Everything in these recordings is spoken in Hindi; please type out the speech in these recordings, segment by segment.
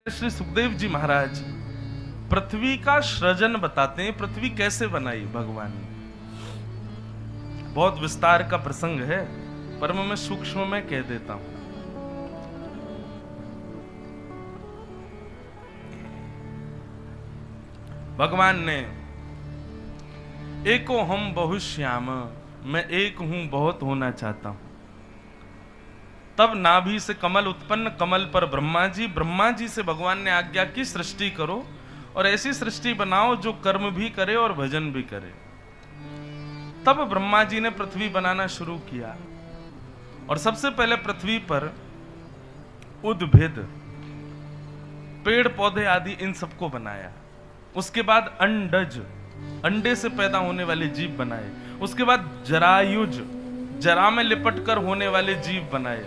श्री सुखदेव जी महाराज पृथ्वी का सृजन बताते हैं। पृथ्वी कैसे बनाई भगवान ने, बहुत विस्तार का प्रसंग है, पर मैं सूक्ष्म में कह देता हूं। भगवान ने एको हम बहुश्याम, मैं एक हूं बहुत होना चाहता हूं। तब नाभि से कमल उत्पन्न, कमल पर ब्रह्मा जी से भगवान ने आज्ञा की सृष्टि करो और ऐसी सृष्टि बनाओ जो कर्म भी करे और भजन भी करे। तब ब्रह्मा जी ने पृथ्वी बनाना शुरू किया और सबसे पहले पृथ्वी पर उद्भिद, पेड़ पौधे आदि इन सबको बनाया। उसके बाद अंडज, अंडे से पैदा होने वाले जीव बनाए। उसके बाद जरायुज, जरा में लिपट कर होने वाले जीव बनाए।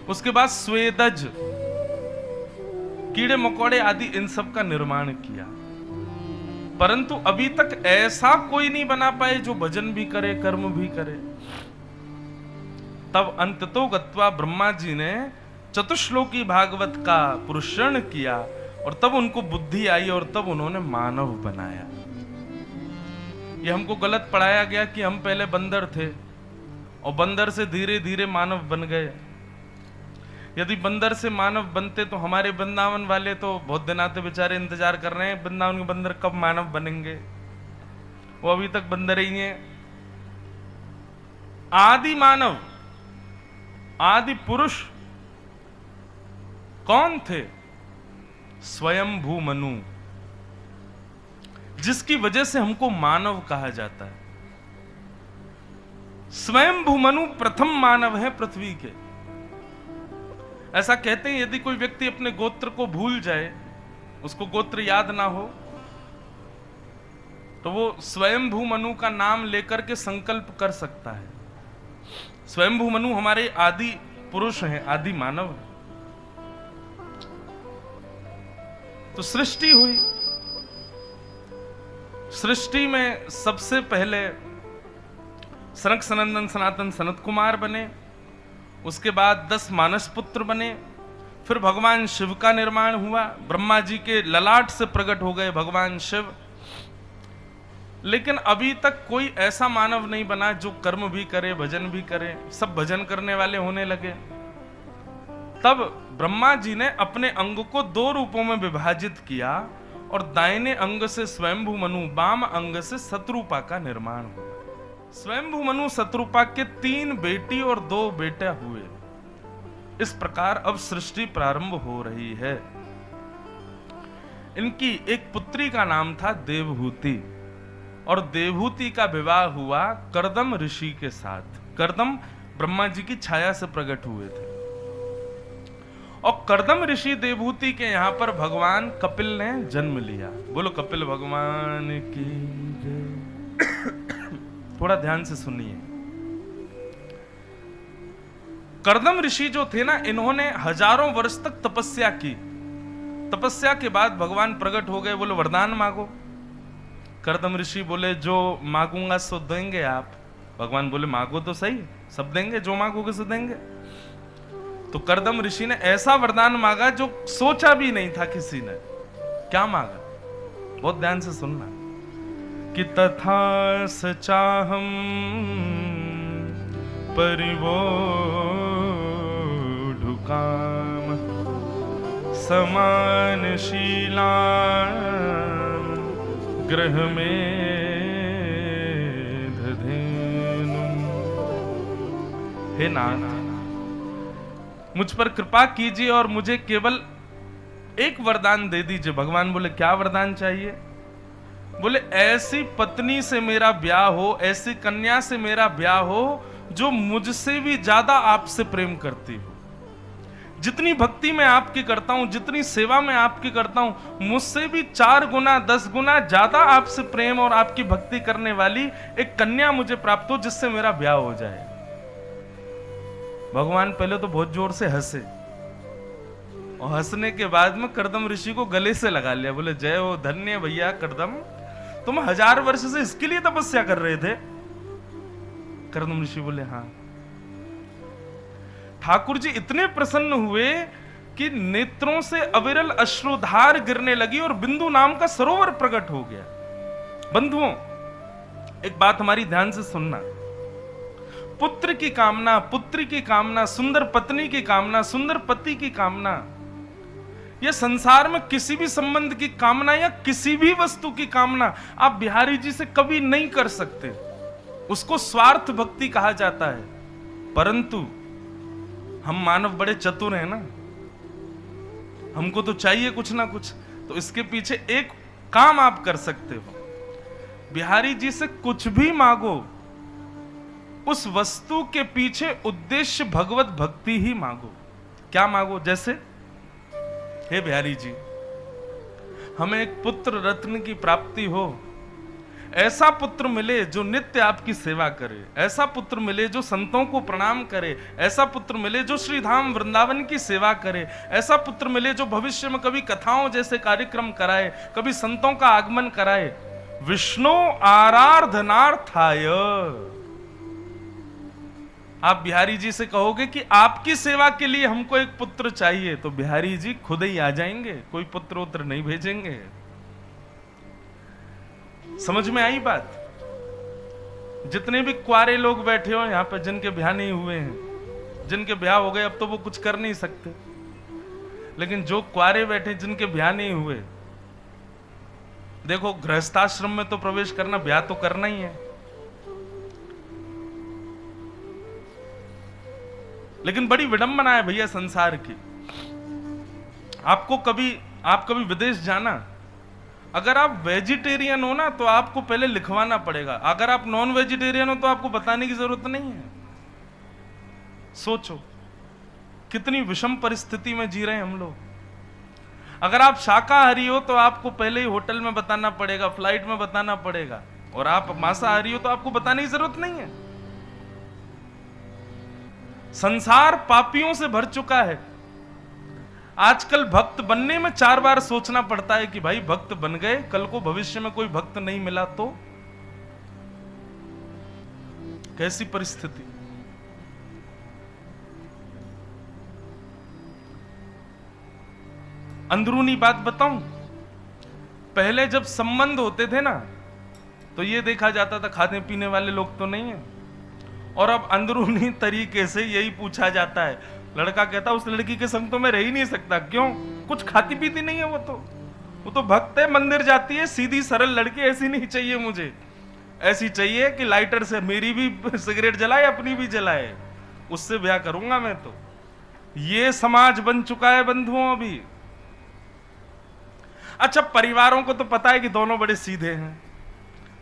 उसके बाद स्वेदज, कीड़े मकोड़े आदि इन सब का निर्माण किया। परंतु अभी तक ऐसा कोई नहीं बना पाए जो भजन भी करे कर्म भी करे। तब अंततो गत्वा ब्रह्मा जी ने चतुश्लोकी भागवत का पुरुषण किया और तब उनको बुद्धि आई और तब उन्होंने मानव बनाया। ये हमको गलत पढ़ाया गया कि हम पहले बंदर थे और बंदर से धीरे धीरे मानव बन गए। यदि बंदर से मानव बनते तो हमारे वृंदावन वाले तो बहुत दिन आते बेचारे इंतजार कर रहे हैं वृंदावन के बंदर कब मानव बनेंगे, वो अभी तक बंदर ही हैं। आदि मानव, आदि पुरुष कौन थे? स्वयंभू मनु, जिसकी वजह से हमको मानव कहा जाता है। स्वयंभू मनु प्रथम मानव है पृथ्वी के। ऐसा कहते हैं यदि कोई व्यक्ति अपने गोत्र को भूल जाए, उसको गोत्र याद ना हो, तो वो स्वयंभू मनु का नाम लेकर के संकल्प कर सकता है। स्वयंभू मनु हमारे आदि पुरुष हैं, आदि मानव हैं। तो सृष्टि हुई। सृष्टि में सबसे पहले सनक सनंदन सनातन सनत कुमार बने। उसके बाद 10 मानस पुत्र बने। फिर भगवान शिव का निर्माण हुआ। ब्रह्मा जी के ललाट से प्रकट हो गए भगवान शिव। लेकिन अभी तक कोई ऐसा मानव नहीं बना जो कर्म भी करे भजन भी करे। सब भजन करने वाले होने लगे। तब ब्रह्मा जी ने अपने अंग को 2 रूपों में विभाजित किया और दाहिने अंग से स्वयंभू मनु, बाम अंग से शत्रुपा का निर्माण हुआ। स्वयंभू मनु शत्रुपा के 3 बेटी और 2 बेटे हुए। इस प्रकार अब सृष्टि प्रारंभ हो रही है। इनकी एक पुत्री का नाम था देवहूति और देवहूति का विवाह हुआ कर्दम ऋषि के साथ। कर्दम ब्रह्मा जी की छाया से प्रकट हुए थे और कर्दम ऋषि देवहूति के यहां पर भगवान कपिल ने जन्म लिया। बोलो कपिल भगवान की जय। थोड़ा ध्यान से सुनिए। कर्दम ऋषि जो थे ना, इन्होंने हजारों वर्ष तक तपस्या की। तपस्या के बाद भगवान प्रकट हो गए, बोले वरदान मांगो। कर्दम ऋषि बोले जो मांगूंगा सो देंगे आप। भगवान बोले मांगो तो सही, सब देंगे, जो मांगोगे सो देंगे। तो कर्दम ऋषि ने ऐसा वरदान मांगा जो सोचा भी नहीं था किसी ने। क्या मांगा? बहुत ध्यान से सुनना। कि तथा सचाहम परिवोढुकाम समान शीला ग्रह में दधेनु। हे नाथ, मुझ पर कृपा कीजिए और मुझे केवल एक वरदान दे दीजिए। भगवान बोले क्या वरदान चाहिए? बोले ऐसी पत्नी से मेरा ब्याह हो, ऐसी कन्या से मेरा ब्याह हो जो मुझसे भी ज्यादा आपसे प्रेम करती हो। जितनी भक्ति मैं आपकी करता हूं, जितनी सेवा मैं आपकी करता हूं, मुझसे भी 4 गुना 10 गुना ज्यादा आपसे प्रेम और आपकी भक्ति करने वाली एक कन्या मुझे प्राप्त हो जिससे मेरा ब्याह हो जाए। भगवान पहले तो बहुत जोर से हंसे और हंसने के बाद में कर्दम ऋषि को गले से लगा लिया। बोले जय हो, धन्य भैया कर्दम, तुम 1000 वर्ष से इसके लिए तपस्या कर रहे थे? कर्दम ऋषि बोले हाँ। ठाकुर जी इतने प्रसन्न हुए कि नेत्रों से अविरल अश्रुधार गिरने लगी और बिंदु नाम का सरोवर प्रकट हो गया। बंधुओं, एक बात हमारी ध्यान से सुनना। पुत्र की कामना, पुत्री की कामना, सुंदर पत्नी की कामना, सुंदर पति की कामना, यह संसार में किसी भी संबंध की कामना या किसी भी वस्तु की कामना आप बिहारी जी से कभी नहीं कर सकते। उसको स्वार्थ भक्ति कहा जाता है। परंतु हम मानव बड़े चतुर हैं ना, हमको तो चाहिए कुछ ना कुछ, तो इसके पीछे एक काम आप कर सकते हो, बिहारी जी से कुछ भी मांगो, उस वस्तु के पीछे उद्देश्य भगवत भक्ति ही मांगो। क्या मांगो? जैसे, हे बिहारी जी, हमें एक पुत्र रत्न की प्राप्ति हो, ऐसा पुत्र मिले जो नित्य आपकी सेवा करे, ऐसा पुत्र मिले जो संतों को प्रणाम करे, ऐसा पुत्र मिले जो श्री धाम वृंदावन की सेवा करे, ऐसा पुत्र मिले जो भविष्य में कभी कथाओं जैसे कार्यक्रम कराए, कभी संतों का आगमन कराए। विष्णु आराधनार्थाय। आप बिहारी जी से कहोगे कि आपकी सेवा के लिए हमको एक पुत्र चाहिए, तो बिहारी जी खुद ही आ जाएंगे, कोई पुत्र उत्तर नहीं भेजेंगे। समझ में आई बात? जितने भी कुआरे लोग बैठे हो यहां पर, जिनके ब्याह नहीं हुए हैं, जिनके ब्याह हो गए अब तो वो कुछ कर नहीं सकते, लेकिन जो कुआरे बैठे जिनके ब्याह नहीं हुए, देखो गृहस्थाश्रम में तो प्रवेश करना, ब्याह तो करना ही है, लेकिन बड़ी विडंबना है भैया संसार की। आप कभी विदेश जाना, अगर आप वेजिटेरियन हो ना तो आपको पहले लिखवाना पड़ेगा, अगर आप नॉन वेजिटेरियन हो तो आपको बताने की जरूरत नहीं है। सोचो कितनी विषम परिस्थिति में जी रहे हैं हम लोग। अगर आप शाकाहारी हो तो आपको पहले ही होटल में बताना पड़ेगा, फ्लाइट में बताना पड़ेगा, और आप मांसाहारी हो तो आपको बताने की जरूरत नहीं है। संसार पापियों से भर चुका है। आजकल भक्त बनने में 4 बार सोचना पड़ता है कि भाई भक्त बन गए, कल को भविष्य में कोई भक्त नहीं मिला तो कैसी परिस्थिति। अंदरूनी बात बताऊं, पहले जब संबंध होते थे ना तो ये देखा जाता था खाने पीने वाले लोग तो नहीं है, और अब अंदरूनी तरीके से यही पूछा जाता है। लड़का कहता उस लड़की के संग तो मैं रह ही नहीं सकता। क्यों? कुछ खाती पीती नहीं है, वो तो भक्त है, मंदिर जाती है, सीधी सरल लड़की। ऐसी नहीं चाहिए मुझे, ऐसी चाहिए कि लाइटर से मेरी भी सिगरेट जलाए, अपनी भी जलाए, उससे ब्याह करूंगा मैं। तो ये समाज बन चुका है बंधुओं अभी। अच्छा, परिवारों को तो पता है कि दोनों बड़े सीधे हैं,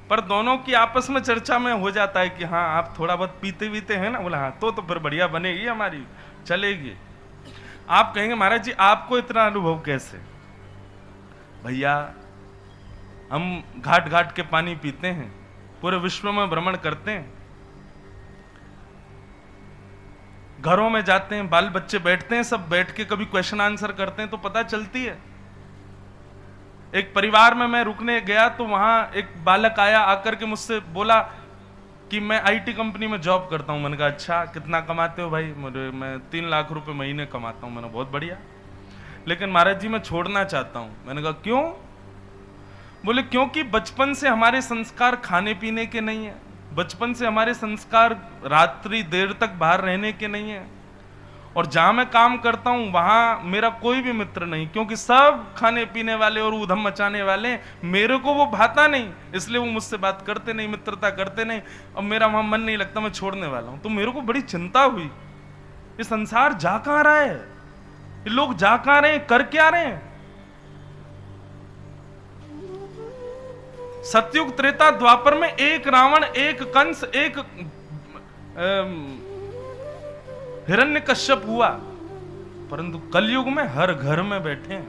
पर दोनों की आपस में चर्चा में हो जाता है कि हाँ आप थोड़ा बहुत पीते वीते हैं ना, बोला हाँ तो फिर बढ़िया बनेगी, हमारी चलेगी। आप कहेंगे महाराज जी आपको इतना अनुभव कैसे? भैया हम घाट घाट के पानी पीते हैं, पूरे विश्व में भ्रमण करते हैं, घरों में जाते हैं, बाल बच्चे बैठते हैं, सब बैठ के कभी क्वेश्चन आंसर करते हैं तो पता चलती है। एक परिवार में मैं रुकने गया तो वहां एक बालक आया, आकर के मुझसे बोला कि मैं आईटी कंपनी में जॉब करता हूं। मैंने कहा अच्छा, कितना कमाते हो भाई? मैं 3 लाख रुपए महीने कमाता हूं। मैंने बहुत बढ़िया, लेकिन महाराज जी मैं छोड़ना चाहता हूं। मैंने कहा क्यों? बोले क्योंकि बचपन से हमारे संस्कार खाने पीने के नहीं है, बचपन से हमारे संस्कार रात्रि देर तक बाहर रहने के नहीं है, और जहां मैं काम करता हूं वहां मेरा कोई भी मित्र नहीं, क्योंकि सब खाने पीने वाले और ऊधम मचाने वाले। मेरे को वो भाता नहीं, इसलिए वो मुझसे बात करते नहीं, मित्रता करते नहीं, और मेरा वहां मन नहीं लगता, मैं छोड़ने वाला हूं। तो मेरे को बड़ी चिंता हुई, ये संसार जा कहां रहा है, ये लोग जा कहां रहे हैं, कर क्या रहे हैं? सतयुग त्रेता द्वापर में एक रावण, एक कंस, एक हिरण्यकश्यप हुआ, परंतु कलयुग में हर घर में बैठे हैं।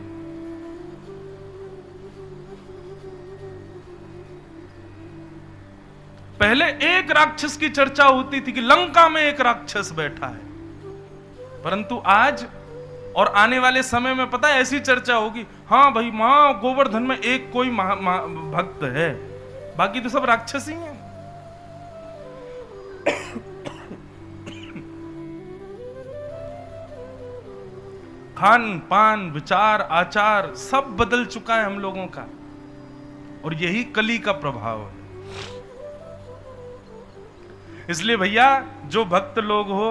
पहले एक राक्षस की चर्चा होती थी कि लंका में एक राक्षस बैठा है, परंतु आज और आने वाले समय में पता है ऐसी चर्चा होगी, हाँ भाई मां गोवर्धन में एक कोई भक्त है, बाकी तो सब राक्षस ही हैं। खान पान, विचार, आचार सब बदल चुका है हम लोगों का, और यही कली का प्रभाव है। इसलिए भैया, जो भक्त लोग हो,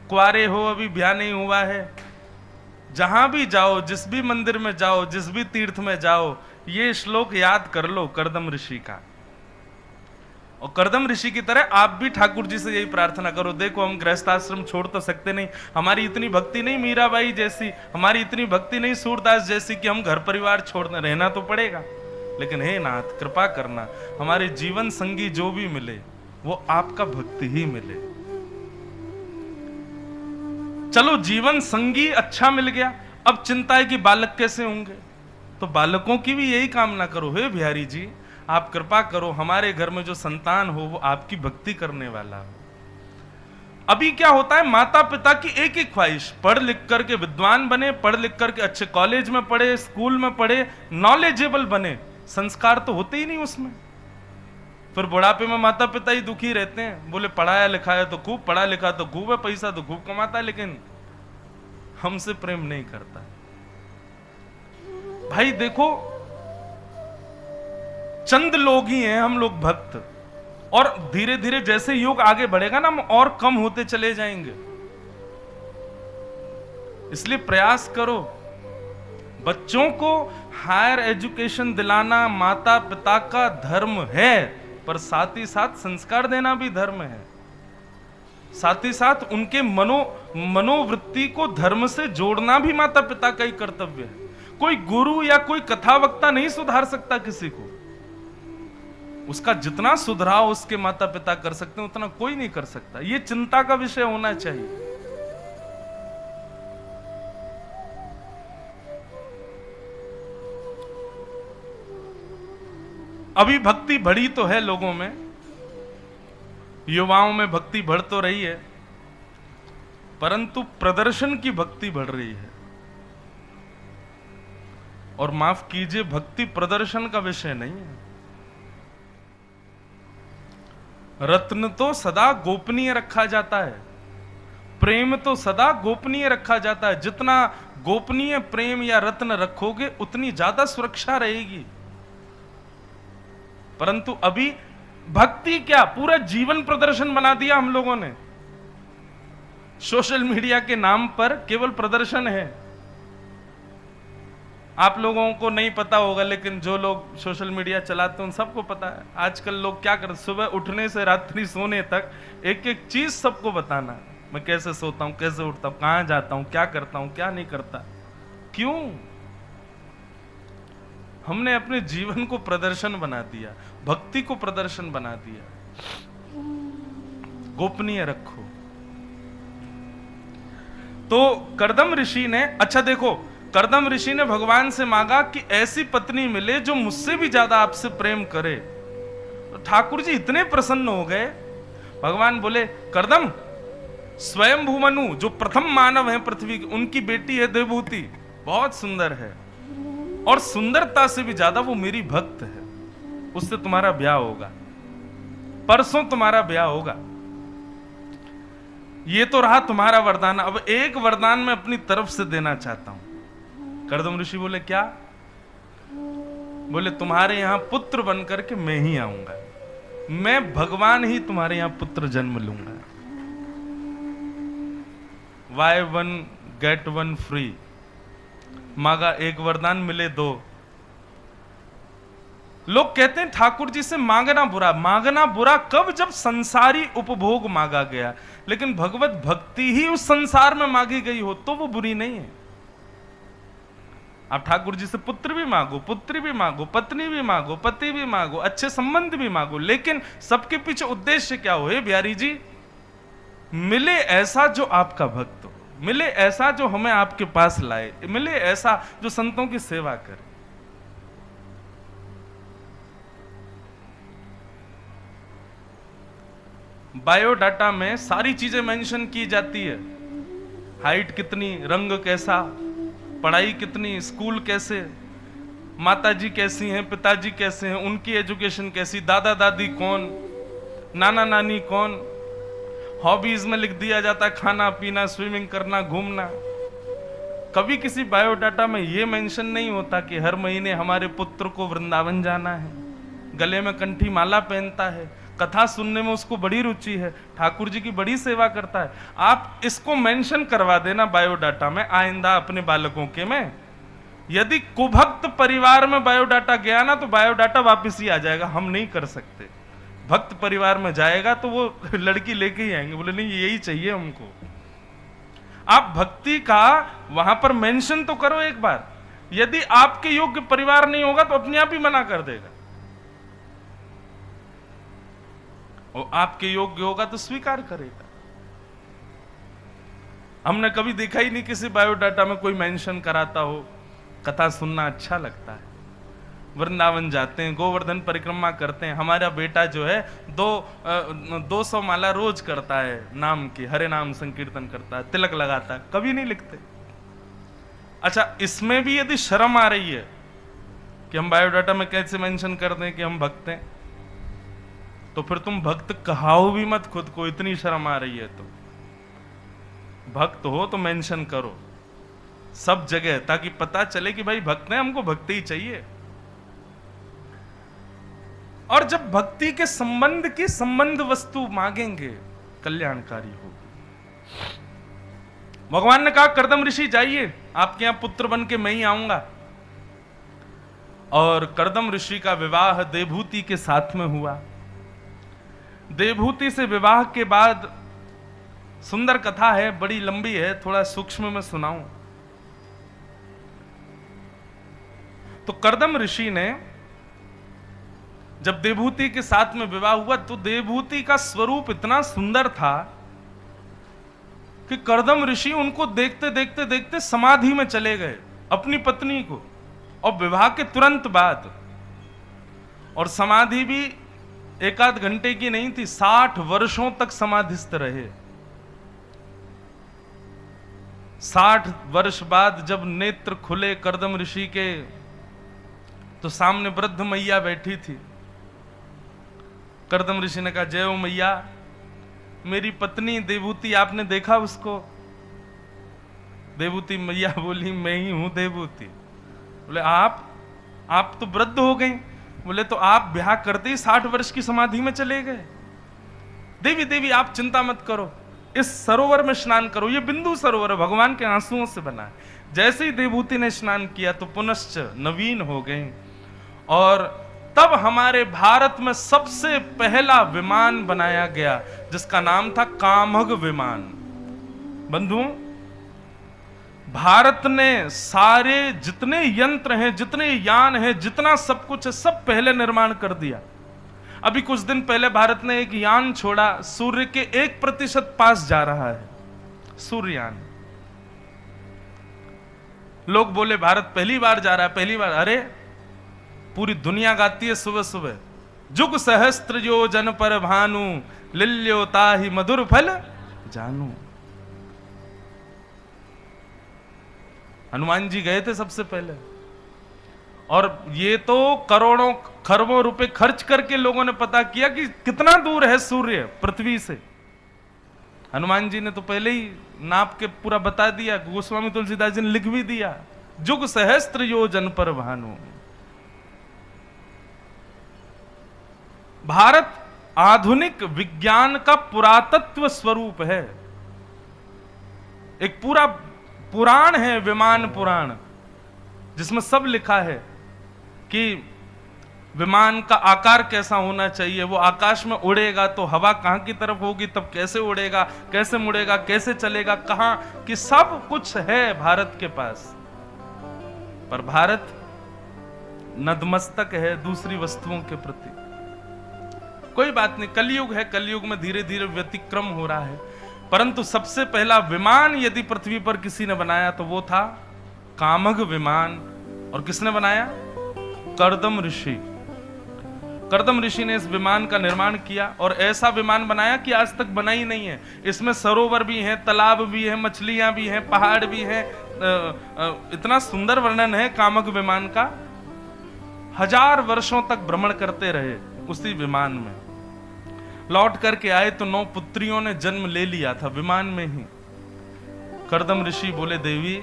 कुआरे हो, अभी ब्याह नहीं हुआ है, जहां भी जाओ, जिस भी मंदिर में जाओ, जिस भी तीर्थ में जाओ, ये श्लोक याद कर लो कर्दम ऋषि का। और कर्दम ऋषि की तरह आप भी ठाकुर जी से यही प्रार्थना करो। देखो, हम गृहस्थाश्रम छोड़ तो सकते नहीं, हमारी इतनी भक्ति नहीं मीराबाई जैसी, हमारी इतनी भक्ति नहीं सूरदास जैसी कि हम घर परिवार छोड़ने, रहना तो पड़ेगा, लेकिन हे नाथ कृपा करना, हमारे जीवन संगी जो भी मिले वो आपका भक्ति ही मिले। चलो जीवन संगी अच्छा मिल गया, अब चिंता है कि बालक कैसे होंगे, तो बालकों की भी यही कामना करो, हे बिहारी जी आप कृपा करो, हमारे घर में जो संतान हो वो आपकी भक्ति करने वाला हो। अभी क्या होता है, माता पिता की एक ही ख्वाहिश, पढ़ लिख करके विद्वान बने, पढ़ लिख करके अच्छे कॉलेज में पढ़े, स्कूल में पढ़े, नॉलेजेबल बने, संस्कार तो होते ही नहीं उसमें। फिर बुढ़ापे में माता पिता ही दुखी रहते हैं, बोले पढ़ाया लिखाया तो खूब, पढ़ा लिखा तो खूब है, पैसा तो खूब कमाता है, लेकिन हमसे प्रेम नहीं करता। भाई देखो, चंद लोग ही हैं हम लोग भक्त, और धीरे धीरे जैसे युग आगे बढ़ेगा ना, हम और कम होते चले जाएंगे। इसलिए प्रयास करो, बच्चों को हायर एजुकेशन दिलाना माता पिता का धर्म है, पर साथ ही साथ संस्कार देना भी धर्म है, साथ ही साथ उनके मनोवृत्ति को धर्म से जोड़ना भी माता पिता का ही कर्तव्य है। कोई गुरु या कोई कथावक्ता नहीं सुधार सकता किसी को, उसका जितना सुधराव उसके माता पिता कर सकते हैं उतना कोई नहीं कर सकता। ये चिंता का विषय होना चाहिए। अभी भक्ति बढ़ी तो है लोगों में, युवाओं में भक्ति बढ़ तो रही है, परंतु प्रदर्शन की भक्ति बढ़ रही है। और माफ कीजिए, भक्ति प्रदर्शन का विषय नहीं है। रत्न तो सदा गोपनीय रखा जाता है, प्रेम तो सदा गोपनीय रखा जाता है। जितना गोपनीय प्रेम या रत्न रखोगे उतनी ज्यादा सुरक्षा रहेगी। परंतु अभी भक्ति क्या, पूरा जीवन प्रदर्शन बना दिया हम लोगों ने। सोशल मीडिया के नाम पर केवल प्रदर्शन है। आप लोगों को नहीं पता होगा, लेकिन जो लोग सोशल मीडिया चलाते हैं उन सबको पता है आजकल लोग क्या करते, सुबह उठने से रात्रि सोने तक एक एक चीज सबको बताना। मैं कैसे सोता हूं, कैसे उठता हूं, कहां जाता हूं, क्या करता हूं, क्या नहीं करता। क्यों? हमने अपने जीवन को प्रदर्शन बना दिया, भक्ति को प्रदर्शन बना दिया। गोपनीय रखो। तो कर्दम ऋषि ने, अच्छा देखो, कर्दम ऋषि ने भगवान से मांगा कि ऐसी पत्नी मिले जो मुझसे भी ज्यादा आपसे प्रेम करे। तो ठाकुर जी इतने प्रसन्न हो गए। भगवान बोले, कर्दम, स्वयं भूमनु जो प्रथम मानव है पृथ्वी की, उनकी बेटी है देवभूति, बहुत सुंदर है, और सुंदरता से भी ज्यादा वो मेरी भक्त है, उससे तुम्हारा ब्याह होगा, परसों तुम्हारा ब्याह होगा। ये तो रहा तुम्हारा वरदान। अब एक वरदान मैं अपनी तरफ से देना चाहता हूं। कर्दम ऋषि बोले, क्या? बोले, तुम्हारे यहां पुत्र बनकर के मैं ही आऊंगा, मैं भगवान ही तुम्हारे यहां पुत्र जन्म लूंगा। Buy one get one free। मांगा एक वरदान, मिले दो। लोग कहते हैं ठाकुर जी से मांगना बुरा। मांगना बुरा कब? जब संसारी उपभोग मांगा गया। लेकिन भगवत भक्ति ही उस संसार में मांगी गई हो तो वो बुरी नहीं है। आप ठाकुर जी से पुत्र भी मांगो, पुत्री भी मांगो, पत्नी भी मांगो, पति भी मांगो, अच्छे संबंध भी मांगो, लेकिन सबके पीछे उद्देश्य क्या हो? हे बिहारी जी, मिले ऐसा जो आपका भक्त हो, मिले ऐसा जो हमें आपके पास लाए, मिले ऐसा जो संतों की सेवा करे। बायोडाटा में सारी चीजें मेंशन की जाती है। हाइट कितनी, रंग कैसा, पढ़ाई कितनी, स्कूल कैसे, माताजी कैसी हैं, पिताजी कैसे हैं, उनकी एजुकेशन कैसी, दादा दादी कौन, नाना नानी कौन। हॉबीज में लिख दिया जाता है खाना पीना, स्विमिंग करना, घूमना। कभी किसी बायोडाटा में यह मेंशन नहीं होता कि हर महीने हमारे पुत्र को वृंदावन जाना है, गले में कंठी माला पहनता है, कथा सुनने में उसको बड़ी रुचि है, ठाकुर जी की बड़ी सेवा करता है। आप इसको मेंशन करवा देना बायोडाटा में आइंदा अपने बालकों के में। यदि कुभक्त परिवार में बायोडाटा गया ना तो बायोडाटा वापस ही आ जाएगा, हम नहीं कर सकते। भक्त परिवार में जाएगा तो वो लड़की लेके ही आएंगे, बोले नहीं यही चाहिए हमको। आप भक्ति का वहां पर मेंशन तो करो एक बार। यदि आपके योग्य परिवार नहीं होगा तो अपने आप ही मना कर देगा, और आपके योग्य होगा तो स्वीकार करेगा। हमने कभी देखा ही नहीं किसी बायोडाटा में कोई मेंशन कराता हो। कथा सुनना अच्छा लगता है, वृंदावन जाते हैं, गोवर्धन परिक्रमा करते हैं। हमारा बेटा जो है 200 माला रोज करता है, नाम की हरे नाम संकीर्तन करता है, तिलक लगाता है, कभी नहीं लिखते। अच्छा, इसमें भी यदि शर्म आ रही है कि हम बायोडाटा में कैसे मेंशन कर दें कि हम भक्त हैं, तो फिर तुम भक्त कहाओ भी मत खुद को, इतनी शर्म आ रही है तो। भक्त हो तो मेंशन करो सब जगह, ताकि पता चले कि भाई भक्त हैं, हमको भक्ति ही चाहिए। और जब भक्ति के संबंध की संबंध वस्तु मांगेंगे, कल्याणकारी होगी। भगवान ने कहा कर्दम ऋषि जाइए, आपके यहां पुत्र बन के मैं ही आऊंगा। और कर्दम ऋषि का विवाह देवहूति के साथ में हुआ। देवहूति से विवाह के बाद सुंदर कथा है, बड़ी लंबी है, थोड़ा सूक्ष्म में सुनाऊं तो कर्दम ऋषि ने जब देवहूति के साथ में विवाह हुआ तो देवहूति का स्वरूप इतना सुंदर था कि कर्दम ऋषि उनको देखते देखते देखते समाधि में चले गए, अपनी पत्नी को, और विवाह के तुरंत बाद। और समाधि भी एक आध घंटे की नहीं थी, 60 वर्षों तक समाधिस्थ रहे। 60 वर्ष बाद जब नेत्र खुले कर्दम ऋषि के, तो सामने वृद्ध मैया बैठी थी। कर्दम ऋषि ने कहा, जय हो मैया, मेरी पत्नी देवहूति, आपने देखा उसको? देवहूति मैया बोली, मैं ही हूं देवहूति। बोले आप तो वृद्ध हो गई। बोले तो आप ब्याह करते ही 60 वर्ष की समाधि में चले गए। देवी देवी आप चिंता मत करो, इस सरोवर में स्नान करो, ये बिंदु सरोवर है, भगवान के आंसुओं से बना है। जैसे ही देवहूति ने स्नान किया तो पुनश्च नवीन हो गई। और तब हमारे भारत में सबसे पहला विमान बनाया गया जिसका नाम था कामघ विमान। बंधुओं, भारत ने सारे जितने यंत्र हैं, जितने यान हैं, जितना सब कुछ है, सब पहले निर्माण कर दिया। अभी कुछ दिन पहले भारत ने एक यान छोड़ा, सूर्य के 1% पास जा रहा है, सूर्ययान। लोग बोले भारत पहली बार जा रहा है, पहली बार। अरे पूरी दुनिया गाती है सुबह सुबह, जुग सहस्त्र योजन पर भानु, लिल्यो ताहि मधुर फल जानू। हनुमान जी गए थे सबसे पहले, और ये तो करोड़ों खरबों रुपए खर्च करके लोगों ने पता किया कि कितना दूर है सूर्य पृथ्वी से। हनुमान जी ने तो पहले ही नाप के पूरा बता दिया, गोस्वामी तुलसीदास जी ने लिख भी दिया, जुग सहस्त्र योजन पर भानु। भारत आधुनिक विज्ञान का पुरातत्व स्वरूप है। एक पूरा पुराण है, विमान पुराण, जिसमें सब लिखा है कि विमान का आकार कैसा होना चाहिए, वो आकाश में उड़ेगा तो हवा कहां की तरफ होगी, तब कैसे उड़ेगा, कैसे मुड़ेगा, कैसे चलेगा, कहां, कि सब कुछ है भारत के पास। पर भारत नतमस्तक है दूसरी वस्तुओं के प्रति। कोई बात नहीं, कलयुग है, कलयुग में धीरे धीरे व्यतिक्रम हो रहा है। परंतु सबसे पहला विमान यदि पृथ्वी पर किसी ने बनाया तो वो था कामघ विमान। और किसने बनाया? कर्दम ऋषि। कर्दम ऋषि ने इस विमान का निर्माण किया, और ऐसा विमान बनाया कि आज तक बना ही नहीं है। इसमें सरोवर भी हैं, तालाब भी हैं, मछलियां भी हैं, पहाड़ भी हैं। इतना सुंदर वर्णन है कामघ विमान का। 1000 वर्षों तक भ्रमण करते रहे उसी विमान में। लौट करके आए तो 9 पुत्रियों ने जन्म ले लिया था विमान में ही। कर्दम ऋषि बोले, देवी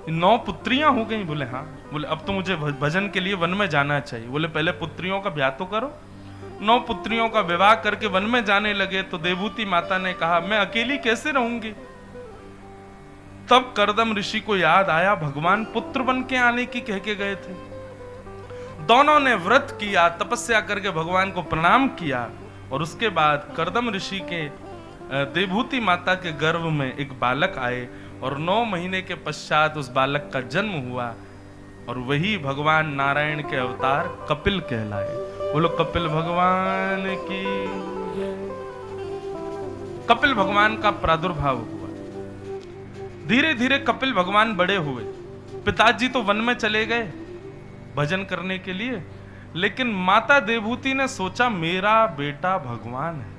9 पुत्रियां हो गई? बोले हाँ। बोले अब तो मुझे भजन के लिए वन में जाना चाहिए। बोले पहले पुत्रियों का ब्याह तो करो। 9 पुत्रियों का विवाह करके वन में जाने लगे तो देवहूति माता ने कहा मैं अकेली कैसे रहूंगी। तब करदम ऋषि को याद आया भगवान पुत्र बन के आने की कह के गए थे। दोनों ने व्रत किया, तपस्या करके भगवान को प्रणाम किया और उसके बाद करदम ऋषि के देवहूति माता के गर्भ में एक बालक आए और 9 महीने के पश्चात उस बालक का जन्म हुआ और वही भगवान नारायण के अवतार कपिल कहलाए। बोलो कपिल भगवान की। कपिल भगवान का प्रादुर्भाव हुआ। धीरे धीरे कपिल भगवान बड़े हुए। पिताजी तो वन में चले गए भजन करने के लिए, लेकिन माता देवहूति ने सोचा मेरा बेटा भगवान है।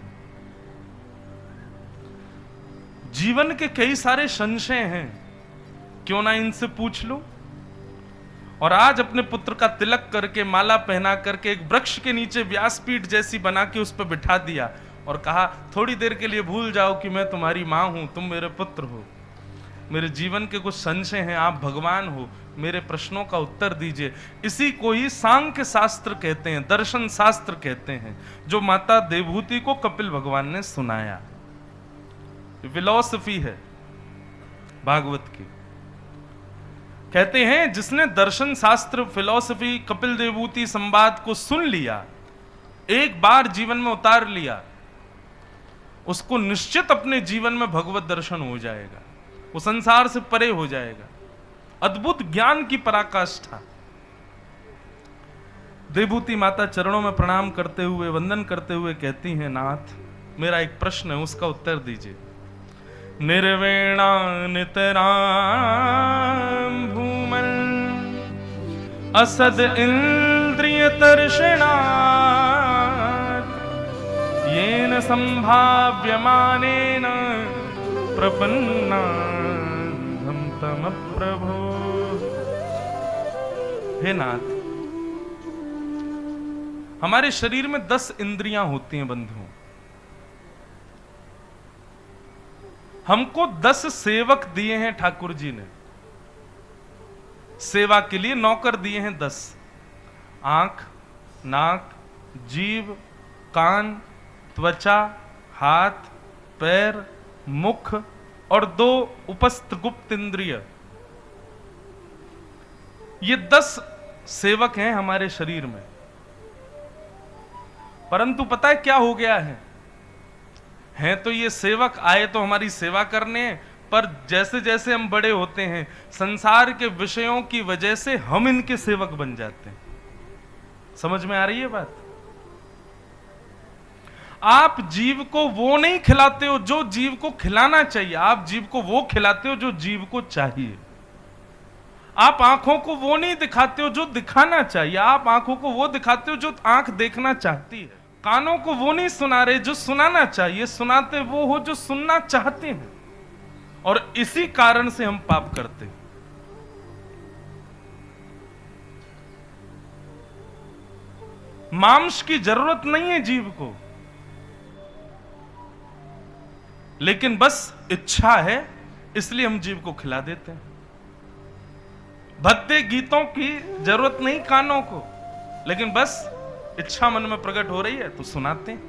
जीवन के कई सारे संशय हैं, क्यों ना इनसे पूछ लो। और आज अपने पुत्र का तिलक करके माला पहना करके एक वृक्ष के नीचे व्यासपीठ जैसी बना के उस पर बिठा दिया और कहा थोड़ी देर के लिए भूल जाओ कि मैं तुम्हारी मां हूं, तुम मेरे पुत्र हो। मेरे जीवन के कुछ संशय हैं, आप भगवान हो, मेरे प्रश्नों का उत्तर दीजिए। इसी को ही सांख्य शास्त्र कहते हैं, दर्शन शास्त्र कहते हैं, जो माता देवहूति को कपिल भगवान ने सुनाया। फिलॉसफी है भागवत की। कहते हैं जिसने दर्शन शास्त्र, फिलॉसफी, कपिल देवहूति संवाद को सुन लिया, एक बार जीवन में उतार लिया, उसको निश्चित अपने जीवन में भगवत दर्शन हो जाएगा, वो संसार से परे हो जाएगा। अद्भुत ज्ञान की पराकाष्ठा। देवहूति माता चरणों में प्रणाम करते हुए, वंदन करते हुए कहती हैं नाथ मेरा एक प्रश्न है, उसका उत्तर दीजिए। निर्वेणा नितरां भूमन् असद इंद्रिय तर्षणात् येन संभाव्यमानेन प्रपन्ना तम प्रभो। हे नाथ, हमारे शरीर में 10 इंद्रियां होती हैं बंधुओं। हमको 10 सेवक दिए हैं ठाकुर जी ने, सेवा के लिए नौकर दिए हैं 10। आंख, नाक, जीभ, कान, त्वचा, हाथ, पैर, मुख और 2 उपस्थ गुप्त इंद्रिय। ये 10 सेवक हैं हमारे शरीर में। परंतु पता है क्या हो गया है? हैं तो ये सेवक, आए तो हमारी सेवा करने, पर जैसे जैसे हम बड़े होते हैं संसार के विषयों की वजह से हम इनके सेवक बन जाते हैं। समझ में आ रही है बात? आप जीव को वो नहीं खिलाते हो जो जीव को खिलाना चाहिए, आप जीव को वो खिलाते हो जो जीव को चाहिए। आप आंखों को वो नहीं दिखाते हो जो दिखाना चाहिए, आप आंखों को वो दिखाते हो जो आंख देखना चाहती है। कानों को वो नहीं सुना रहे जो सुनाना चाहिए, सुनाते वो हो जो सुनना चाहते हैं। और इसी कारण से हम पाप करते हैं। मांस की जरूरत नहीं है जीव को, लेकिन बस इच्छा है इसलिए हम जीव को खिला देते हैं। भद्दे गीतों की जरूरत नहीं कानों को, लेकिन बस इच्छा मन में प्रकट हो रही है तो सुनाते हैं।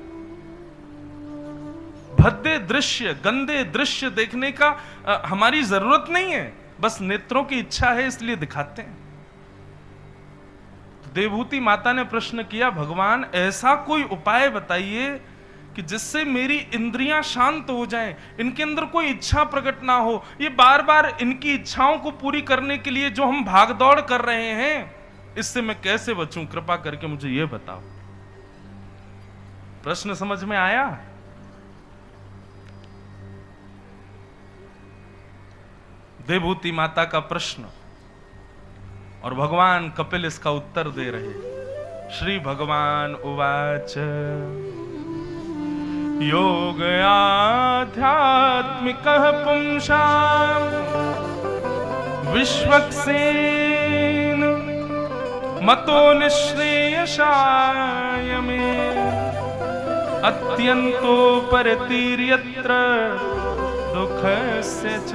भद्दे दृश्य, गंदे दृश्य देखने का हमारी जरूरत नहीं है, बस नेत्रों की इच्छा है इसलिए दिखाते हैं। तो देवहूति माता ने प्रश्न किया, भगवान ऐसा कोई उपाय बताइए कि जिससे मेरी इंद्रियां शांत हो जाएं, इनके अंदर कोई इच्छा प्रकट ना हो। ये बार बार इनकी इच्छाओं को पूरी करने के लिए जो हम भागदौड़ कर रहे हैं, इससे मैं कैसे बचूं? कृपा करके मुझे यह बताओ। प्रश्न समझ में आया? देवहूति माता का प्रश्न और भगवान कपिल इसका उत्तर दे रहे। श्री भगवान उवाच योग आध्यात्मिकः पुंसां विश्वक्सेन मतो निःश्रेयसाय मे अत्यन्तोपरतिर्यत्र दुःखस्य च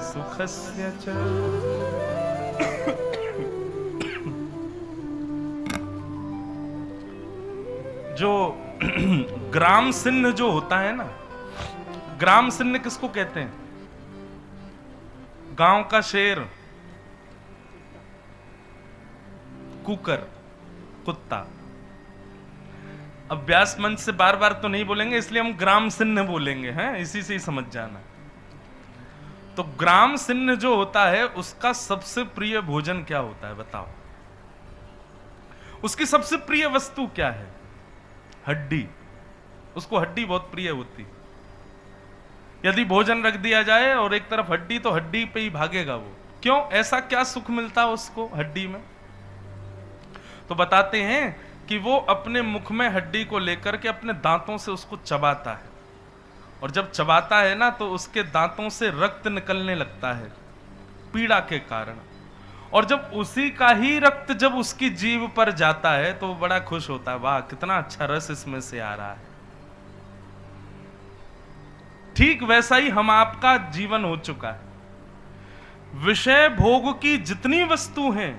सुख। शाखस्य च। जो ग्राम सिन्न जो होता है ना, ग्राम सिन्न किसको कहते हैं? गांव का शेर, कुकर, कुत्ता। अब व्यास मंच से बार बार तो नहीं बोलेंगे, इसलिए हम ग्राम सिन्न बोलेंगे, हैं? इसी से ही समझ जाना। तो ग्राम सिन्न जो होता है उसका सबसे प्रिय भोजन क्या होता है बताओ? उसकी सबसे प्रिय वस्तु क्या है? हड्डी। उसको हड्डी बहुत प्रिय होती। यदि भोजन रख दिया जाए और एक तरफ हड्डी, तो हड्डी पे ही भागेगा वो। क्यों? ऐसा क्या सुख मिलता है उसको हड्डी में? तो बताते हैं कि वो अपने मुख में हड्डी को लेकर के अपने दांतों से उसको चबाता है, और जब चबाता है ना तो उसके दांतों से रक्त निकलने लगता है पीड़ा के कारण, और जब उसी का ही रक्त जब उसकी जीभ पर जाता है तो वो बड़ा खुश होता है, वाह कितना अच्छा रस इसमें से आ रहा है। ठीक वैसा ही हम आपका जीवन हो चुका है। विषय भोग की जितनी वस्तु हैं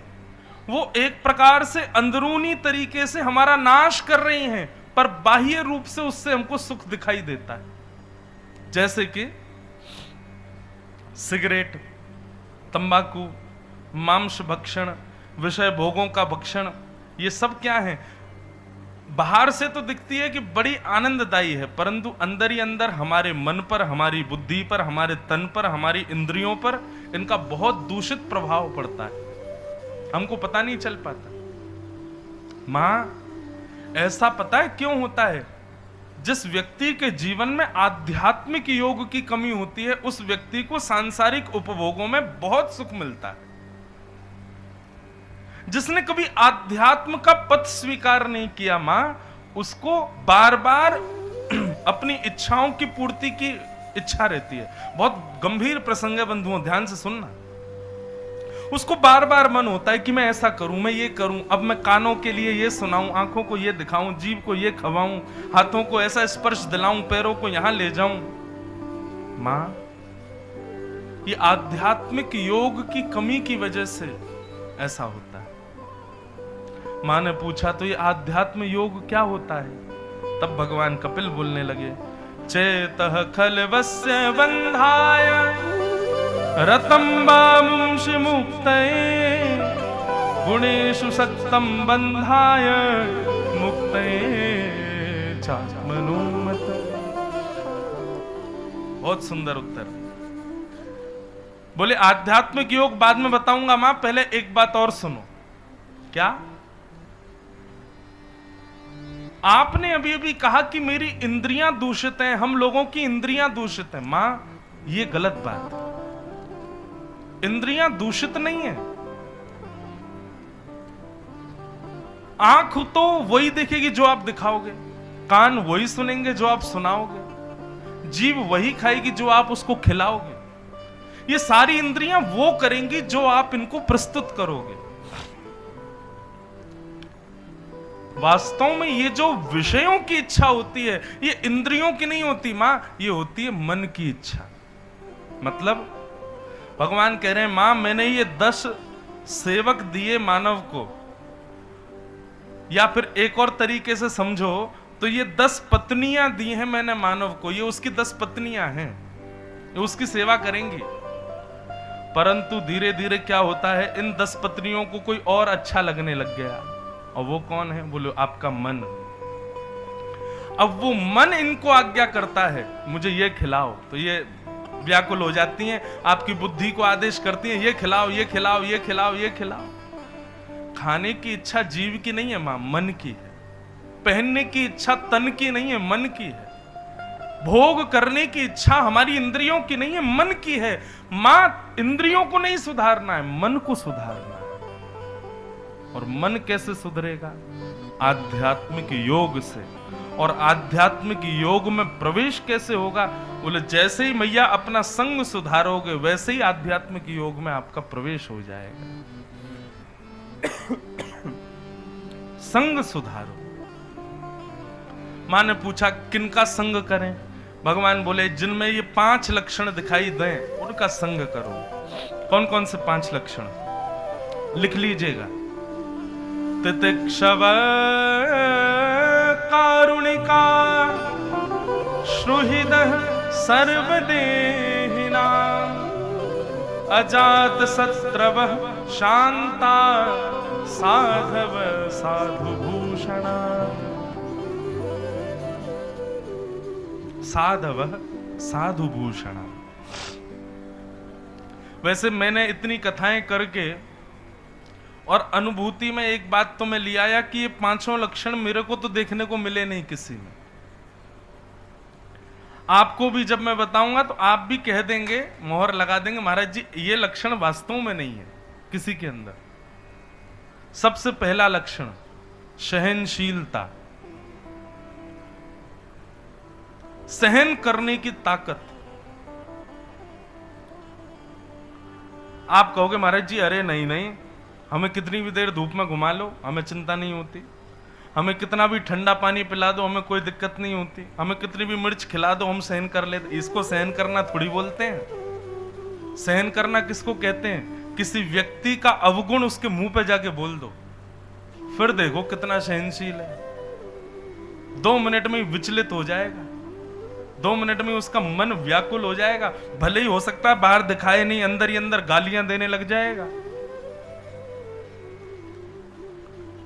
वो एक प्रकार से अंदरूनी तरीके से हमारा नाश कर रही हैं, पर बाह्य रूप से उससे हमको सुख दिखाई देता है। जैसे कि सिगरेट, तंबाकू, मांस भक्षण, विषय भोगों का भक्षण, ये सब क्या है? बाहर से तो दिखती है कि बड़ी आनंददायी है, परंतु अंदर ही अंदर हमारे मन पर, हमारी बुद्धि पर, हमारे तन पर, हमारी इंद्रियों पर इनका बहुत दूषित प्रभाव पड़ता है, हमको पता नहीं चल पाता। मां, ऐसा पता है क्यों होता है? जिस व्यक्ति के जीवन में आध्यात्मिक योग की कमी होती है उस व्यक्ति को सांसारिक उपभोगों में बहुत सुख मिलता है। जिसने कभी आध्यात्म का पथ स्वीकार नहीं किया मां, उसको बार बार अपनी इच्छाओं की पूर्ति की इच्छा रहती है। बहुत गंभीर प्रसंग है बंधुओं, ध्यान से सुनना। उसको बार बार मन होता है कि मैं ऐसा करूं, मैं ये करूं, अब मैं कानों के लिए ये सुनाऊं, आंखों को ये दिखाऊं, जीभ को ये खवाऊं, हाथों को ऐसा स्पर्श दिलाऊं, पैरों को यहां ले जाऊं। मां, ये आध्यात्मिक योग की कमी की वजह से ऐसा होता है। मां ने पूछा तो ये आध्यात्म योग क्या होता है? तब भगवान कपिल बोलने लगे, चेतः खलवस्य बंधाय रतं वामुंषि मुक्तये गुणेषु सक्तं बंधाय मुक्तये चात्मनोमत। बहुत सुंदर उत्तर। बोले आध्यात्मिक योग बाद में बताऊंगा मां, पहले एक बात और सुनो। क्या? आपने अभी अभी कहा कि मेरी इंद्रियां दूषित हैं, हम लोगों की इंद्रियां दूषित हैं। मां, ये गलत बात है। इंद्रियां दूषित नहीं है। आंख तो वही देखेगी जो आप दिखाओगे, कान वही सुनेंगे जो आप सुनाओगे, जीभ वही खाएगी जो आप उसको खिलाओगे। ये सारी इंद्रियां वो करेंगी जो आप इनको प्रस्तुत करोगे। वास्तव में ये जो विषयों की इच्छा होती है ये इंद्रियों की नहीं होती मां, ये होती है मन की इच्छा। मतलब भगवान कह रहे हैं मां, मैंने ये 10 सेवक दिए मानव को, या फिर एक और तरीके से समझो तो ये 10 पत्नियां दी हैं मैंने मानव को, ये उसकी 10 पत्नियां हैं, ये उसकी सेवा करेंगी। परंतु धीरे धीरे क्या होता है, इन 10 पत्नियों को कोई और अच्छा लगने लग गया, और वो कौन है? बोलो आपका मन। अब वो मन इनको आज्ञा करता है मुझे ये खिलाओ, तो ये व्याकुल हो जाती हैं, आपकी बुद्धि को आदेश करती हैं ये खिलाओ, ये खिलाओ, ये खिलाओ, ये खिलाओ। खाने की इच्छा जीव की नहीं है मां, मन की है। पहनने की इच्छा तन की नहीं है, मन की है। भोग करने की इच्छा हमारी इंद्रियों की नहीं है, मन की है। मां, इंद्रियों को नहीं सुधारना है, मन को सुधारना है। और मन कैसे सुधरेगा? आध्यात्मिक योग से। और आध्यात्मिक योग में प्रवेश कैसे होगा? बोले जैसे ही मैया अपना संग सुधारोगे वैसे ही आध्यात्मिक योग में आपका प्रवेश हो जाएगा। संग सुधारो। मां ने पूछा किनका संग करें? भगवान बोले जिनमें ये 5 लक्षण दिखाई दें उनका संग करो। कौन कौन से 5 लक्षण लिख लीजिएगा। तितिक्षव कारुणिका सुहृदः सर्वदेहिनां अजात शत्रवः शांता साधव साधुभूषणा। साधव साधुभूषणा। वैसे मैंने इतनी कथाएं करके और अनुभूति में एक बात तो मैं लिया आया कि ये 5 लक्षण मेरे को तो देखने को मिले नहीं किसी में। आपको भी जब मैं बताऊंगा तो आप भी कह देंगे, मोहर लगा देंगे, महाराज जी ये लक्षण वास्तव में नहीं है किसी के अंदर। सबसे पहला लक्षण सहनशीलता, सहन करने की ताकत। आप कहोगे महाराज जी अरे नहीं नहीं, हमें कितनी भी देर धूप में घुमा लो हमें चिंता नहीं होती, हमें कितना भी ठंडा पानी पिला दो हमें कोई दिक्कत नहीं होती, हमें कितनी भी मिर्च खिला दो हम सहन कर लेते। इसको सहन करना थोड़ी बोलते हैं। सहन करना किसको कहते हैं? किसी व्यक्ति का अवगुण उसके मुंह पे जाके बोल दो, फिर देखो कितना सहनशील है। 2 मिनट में विचलित हो जाएगा, 2 मिनट में उसका मन व्याकुल हो जाएगा। भले ही हो सकता है बाहर दिखाए नहीं, अंदर ही अंदर गालियां देने लग जाएगा।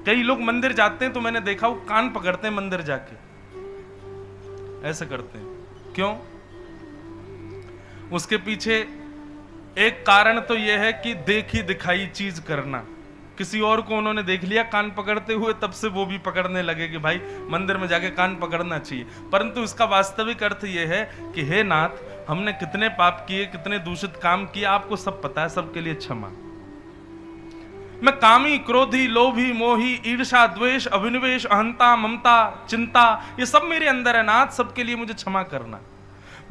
कई लोग मंदिर जाते हैं तो मैंने देखा वो कान पकड़ते हैं मंदिर जाके, ऐसे करते हैं। क्यों? उसके पीछे एक कारण तो यह है कि देखी दिखाई चीज करना। किसी और को उन्होंने देख लिया कान पकड़ते हुए, तब से वो भी पकड़ने लगे कि भाई मंदिर में जाके कान पकड़ना चाहिए। परंतु इसका वास्तविक अर्थ यह है कि हे नाथ, हमने कितने पाप किए, कितने दूषित काम किए, आपको सब पता है, सबके लिए क्षमा। मैं कामी, क्रोधी, लोभी, मोही, ईर्षा, द्वेष, अभिनिवेश, अहंता, ममता, चिंता, ये सब मेरे अंदर है नाथ, सबके लिए मुझे क्षमा करना।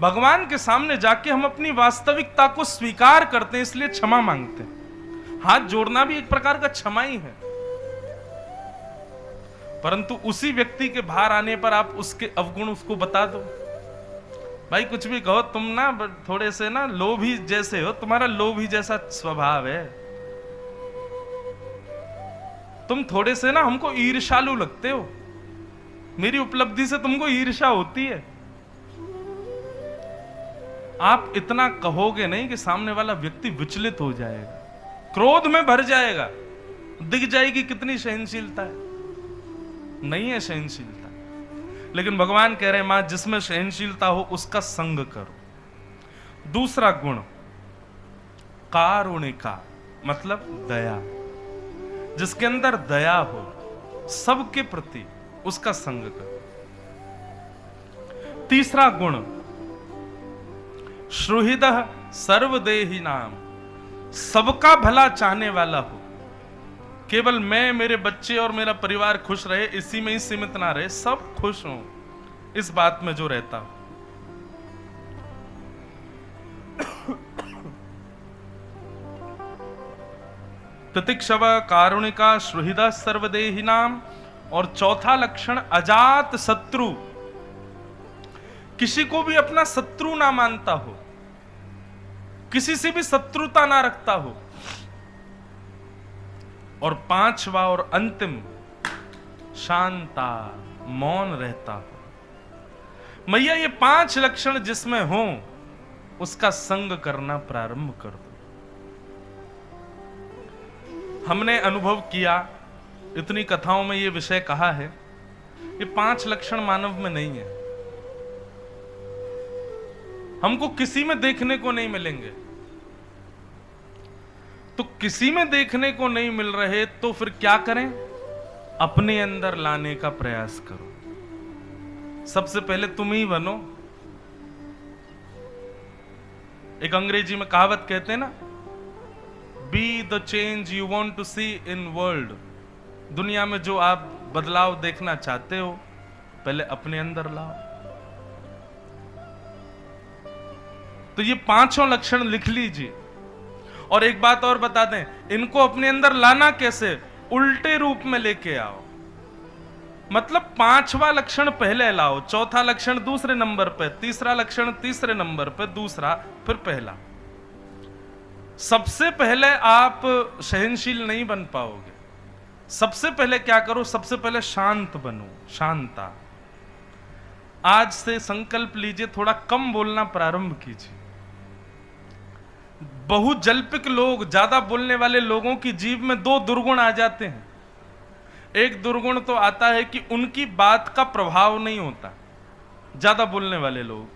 भगवान के सामने जाके हम अपनी वास्तविकता को स्वीकार करते हैं, इसलिए क्षमा मांगते हैं। हाथ जोड़ना भी एक प्रकार का क्षमा ही है। परंतु उसी व्यक्ति के बाहर आने पर आप उसके अवगुण उसको बता दो। भाई कुछ भी कहो, तुम ना थोड़े से ना लोभी जैसे हो, तुम्हारा लोभी जैसा स्वभाव है, तुम थोड़े से ना हमको ईर्ष्यालु लगते हो, मेरी उपलब्धि से तुमको ईर्ष्या होती है। आप इतना कहोगे नहीं कि सामने वाला व्यक्ति विचलित हो जाएगा, क्रोध में भर जाएगा, दिख जाएगी कितनी सहनशीलता है। नहीं है सहनशीलता। लेकिन भगवान कह रहे हैं मां, जिसमें सहनशीलता हो उसका संग करो। दूसरा गुण कारुणिका, मतलब दया। जिसके अंदर दया हो सबके प्रति, उसका संग करो। तीसरा गुण सुहृदः सर्वदेहिनां, सबका भला चाहने वाला हो। केवल मैं, मेरे बच्चे और मेरा परिवार खुश रहे, इसी में ही सीमित ना रहे, सब खुश हों, इस बात में जो रहता हो। तितिक्षव कारुणिका सुहृदः सर्वदेहिनां। और चौथा लक्षण अजात शत्रु, किसी को भी अपना शत्रु ना मानता हो, किसी से भी शत्रुता ना रखता हो। और 5वां और अंतिम शांता, मौन रहता हो। मैया ये 5 लक्षण जिसमें हो उसका संग करना प्रारंभ कर दो। हमने अनुभव किया, इतनी कथाओं में ये विषय कहा है, ये 5 लक्षण मानव में नहीं है, हमको किसी में देखने को नहीं मिलेंगे। तो किसी में देखने को नहीं मिल रहे तो फिर क्या करें? अपने अंदर लाने का प्रयास करो। सबसे पहले तुम ही बनो। एक अंग्रेजी में कहावत कहते हैं ना, be the change you want to see in world. दुनिया में जो आप बदलाव देखना चाहते हो, पहले अपने अंदर लाओ। तो ये 5 लक्षण लिख लीजिए। और एक बात और बता दें, इनको अपने अंदर लाना कैसे? उल्टे रूप में लेके आओ। मतलब 5वां लक्षण पहले लाओ, चौथा लक्षण दूसरे नंबर पे, तीसरा लक्षण तीसरे नंबर पे, दूसरा फिर पहला। सबसे पहले आप सहनशील नहीं बन पाओगे। सबसे पहले क्या करो, सबसे पहले शांत बनो, शांता। आज से संकल्प लीजिए, थोड़ा कम बोलना प्रारंभ कीजिए। बहुजल्पिक लोग, ज्यादा बोलने वाले लोगों की जीभ में दो दुर्गुण आ जाते हैं। एक दुर्गुण तो आता है कि उनकी बात का प्रभाव नहीं होता, ज्यादा बोलने वाले लोग,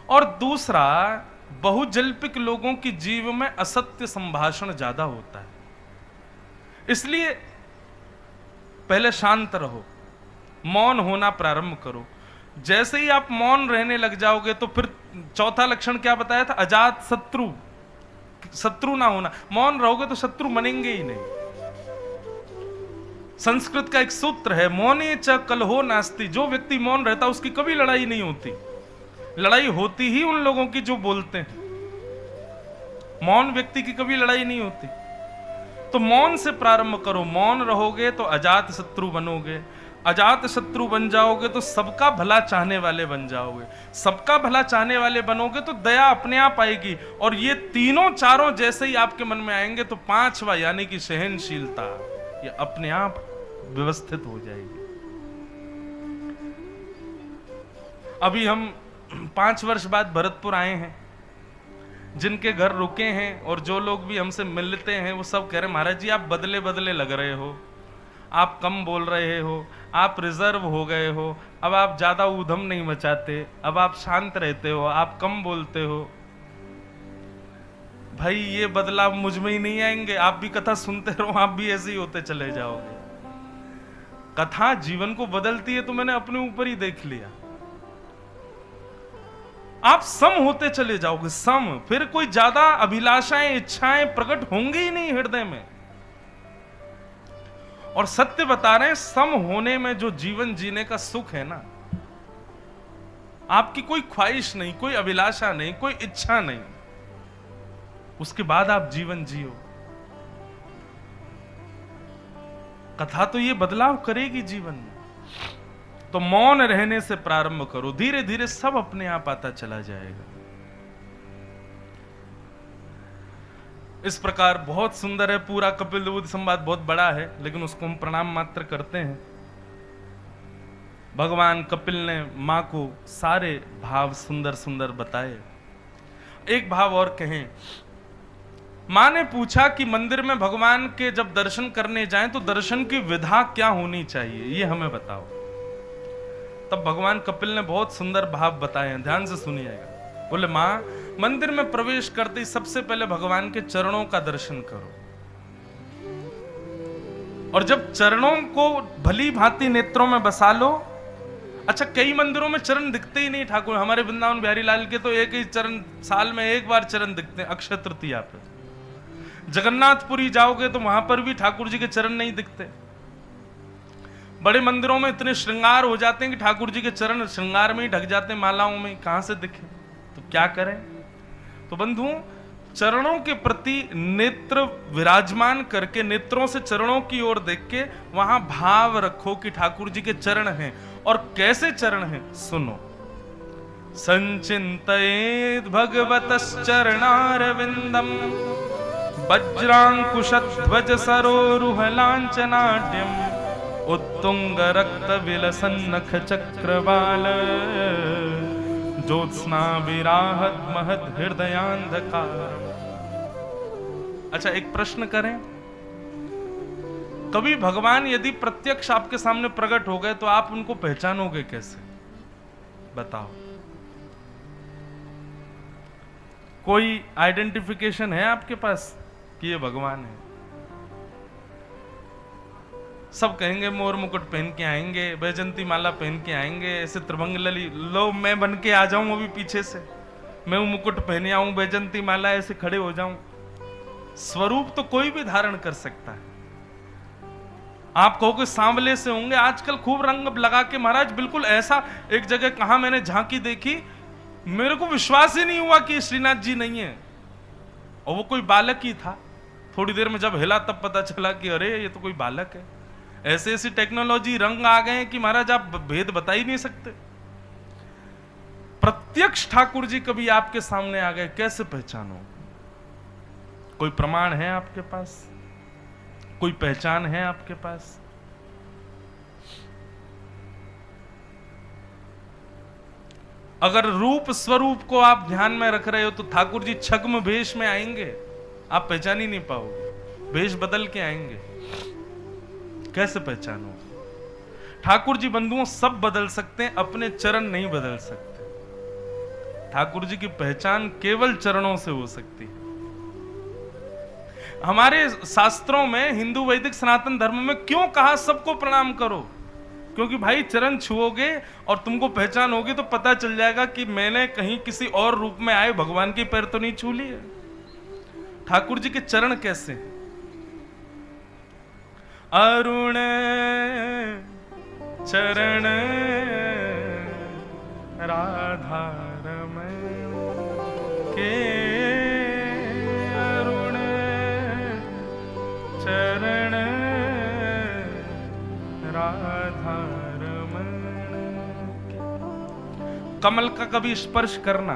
और दूसरा बहुजल्पिक लोगों की जीव में असत्य संभाषण ज्यादा होता है। इसलिए पहले शांत रहो, मौन होना प्रारंभ करो। जैसे ही आप मौन रहने लग जाओगे तो फिर चौथा लक्षण क्या बताया था, अजात शत्रु, शत्रु ना होना। मौन रहोगे तो शत्रु बनेंगे ही नहीं। संस्कृत का एक सूत्र है, मौने च कलहो नास्ति। जो व्यक्ति मौन रहता उसकी कभी लड़ाई नहीं होती। लड़ाई होती ही उन लोगों की जो बोलते हैं। मौन व्यक्ति की कभी लड़ाई नहीं होती। तो मौन से प्रारंभ करो। मौन रहोगे तो अजात शत्रु बनोगे। अजात शत्रु बन जाओगे तो सबका भला चाहने वाले बन जाओगे। सबका भला चाहने वाले बनोगे तो दया अपने आप आएगी। और ये तीनों चारों जैसे ही आपके मन में आएंगे तो पांचवा यानी कि सहनशीलता, ये अपने आप व्यवस्थित हो जाएगी। अभी हम 5 वर्ष बाद भरतपुर आए हैं। जिनके घर रुके हैं और जो लोग भी हमसे मिलते हैं वो सब कह रहे, महाराज जी आप बदले बदले लग रहे हो, आप कम बोल रहे हो, आप रिजर्व हो गए हो, अब आप ज्यादा ऊधम नहीं मचाते, अब आप शांत रहते हो, आप कम बोलते हो। भाई ये बदलाव मुझ में ही नहीं आएंगे। आप भी कथा सुनते रहो, आप भी ऐसे ही होते चले जाओगे। कथा जीवन को बदलती है तो मैंने अपने ऊपर ही देख लिया। आप सम होते चले जाओगे, सम। फिर कोई ज्यादा अभिलाषाएं, इच्छाएं प्रकट होंगी ही नहीं हृदय में। और सत्य बता रहे हैं, सम होने में जो जीवन जीने का सुख है ना, आपकी कोई ख्वाहिश नहीं, कोई अभिलाषा नहीं, कोई इच्छा नहीं, उसके बाद आप जीवन जियो। कथा तो ये बदलाव करेगी जीवन में। तो मौन रहने से प्रारंभ करो, धीरे धीरे सब अपने आप आता चला जाएगा। इस प्रकार बहुत सुंदर है पूरा कपिल देव संवाद, बहुत बड़ा है लेकिन उसको हम प्रणाम मात्र करते हैं। भगवान कपिल ने मां को सारे भाव सुंदर सुंदर बताए। एक भाव और कहें, मां ने पूछा कि मंदिर में भगवान के जब दर्शन करने जाएं तो दर्शन की विधा क्या होनी चाहिए, ये हमें बताओ। तब भगवान कपिल ने बहुत सुंदर भाव बताए हैं, ध्यान से सुनिएगा। बोले, मां मंदिर में प्रवेश करते ही सबसे पहले भगवान के चरणों का दर्शन करो। और जब चरणों को भली भांति नेत्रों में बसा लो। अच्छा, कई मंदिरों में चरण दिखते ही नहीं ठाकुर। हमारे वृंदावन बिहारी लाल के तो एक ही चरण, साल में एक बार चरण दिखते हैं, अक्षय तृतीया पे। जगन्नाथपुरी जाओगे तो वहां पर भी ठाकुर जी के चरण नहीं दिखते। बड़े मंदिरों में इतने श्रृंगार हो जाते हैं कि ठाकुर जी के चरण श्रृंगार में ही ढक जाते हैं, मालाओं में, कहां से दिखे। तो क्या करें। तो बंधुओं, चरणों के प्रति नेत्र विराजमान करके, नेत्रों से चरणों की ओर देख के वहां भाव रखो कि ठाकुर जी के चरण हैं। और कैसे चरण हैं सुनो। संचिंतयेत् भगवतश्चरणारविंदम वज्रांकुशध्वज सरोरुहलांचनाट्यम उत्तुंग रक्त विलसन नख चक्रवाल ज्योत्स्ना विराहत महद हृदयांधकार। अच्छा, एक प्रश्न करें, कभी भगवान यदि प्रत्यक्ष आपके सामने प्रकट हो गए तो आप उनको पहचानोगे कैसे, बताओ। कोई आइडेंटिफिकेशन है आपके पास कि ये भगवान है? सब कहेंगे मोर मुकुट पहन के आएंगे, बैजंती माला पहन के आएंगे, ऐसे त्रिभंग लली लो मैं बन के आ जाऊं अभी पीछे से, मैं मुकुट पहने आऊं, बैजंती माला ऐसे खड़े हो जाऊं। स्वरूप तो कोई भी धारण कर सकता है। आप कहोगे सांवले से होंगे, आजकल खूब रंग लगा के। महाराज बिल्कुल ऐसा, एक जगह कहा मैंने झांकी देखी, मेरे को विश्वास ही नहीं हुआ कि श्रीनाथ जी नहीं है, और वो कोई बालक ही था। थोड़ी देर में जब हिला तब पता चला कि अरे ये तो कोई बालक है। ऐसे ऐसी टेक्नोलॉजी, रंग आ गए हैं कि महाराज आप भेद बता ही नहीं सकते। प्रत्यक्ष ठाकुर जी कभी आपके सामने आ गए, कैसे पहचानो? कोई प्रमाण है आपके पास? कोई पहचान है आपके पास? अगर रूप स्वरूप को आप ध्यान में रख रहे हो तो ठाकुर जी छद्म वेश में आएंगे, आप पहचान ही नहीं पाओगे, वेश बदल के आएंगे, कैसे पहचानो? ठाकुर जी बंधुओं सब बदल सकते हैं, अपने चरण नहीं बदल सकते। ठाकुर जी की पहचान केवल चरणों से हो सकती है। हमारे शास्त्रों में, हिंदू वैदिक सनातन धर्म में क्यों कहा सबको प्रणाम करो? क्योंकि भाई चरण छुओगे और तुमको पहचान होगी तो पता चल जाएगा कि मैंने कहीं किसी और रूप में आए भगवान के पैर तो नहीं छू लिए। ठाकुर जी के चरण कैसे? अरुण चरण राधा रमण के, अरुण चरण राधा रमण के। कमल का कभी स्पर्श करना,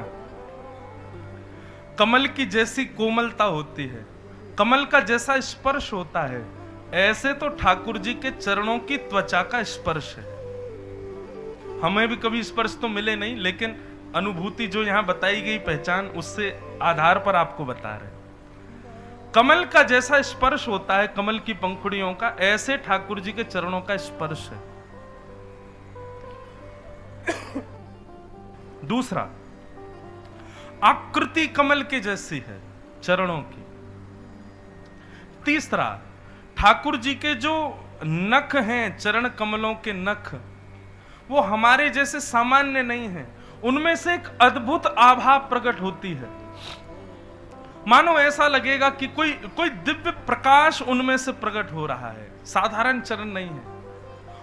कमल की जैसी कोमलता होती है, कमल का जैसा स्पर्श होता है, ऐसे तो ठाकुर जी के चरणों की त्वचा का स्पर्श है। हमें भी कभी स्पर्श तो मिले नहीं, लेकिन अनुभूति जो यहां बताई गई पहचान, उससे आधार पर आपको बता रहे। कमल का जैसा स्पर्श होता है, कमल की पंखुड़ियों का, ऐसे ठाकुर जी के चरणों का स्पर्श है। दूसरा, आकृति कमल के जैसी है चरणों की। तीसरा, ठाकुर जी के जो नख हैं, चरण कमलों के नख, वो हमारे जैसे सामान्य नहीं है, उनमें से एक अद्भुत आभा प्रकट होती है। मानो ऐसा लगेगा कि कोई दिव्य प्रकाश उनमें से प्रकट हो रहा है, साधारण चरण नहीं है।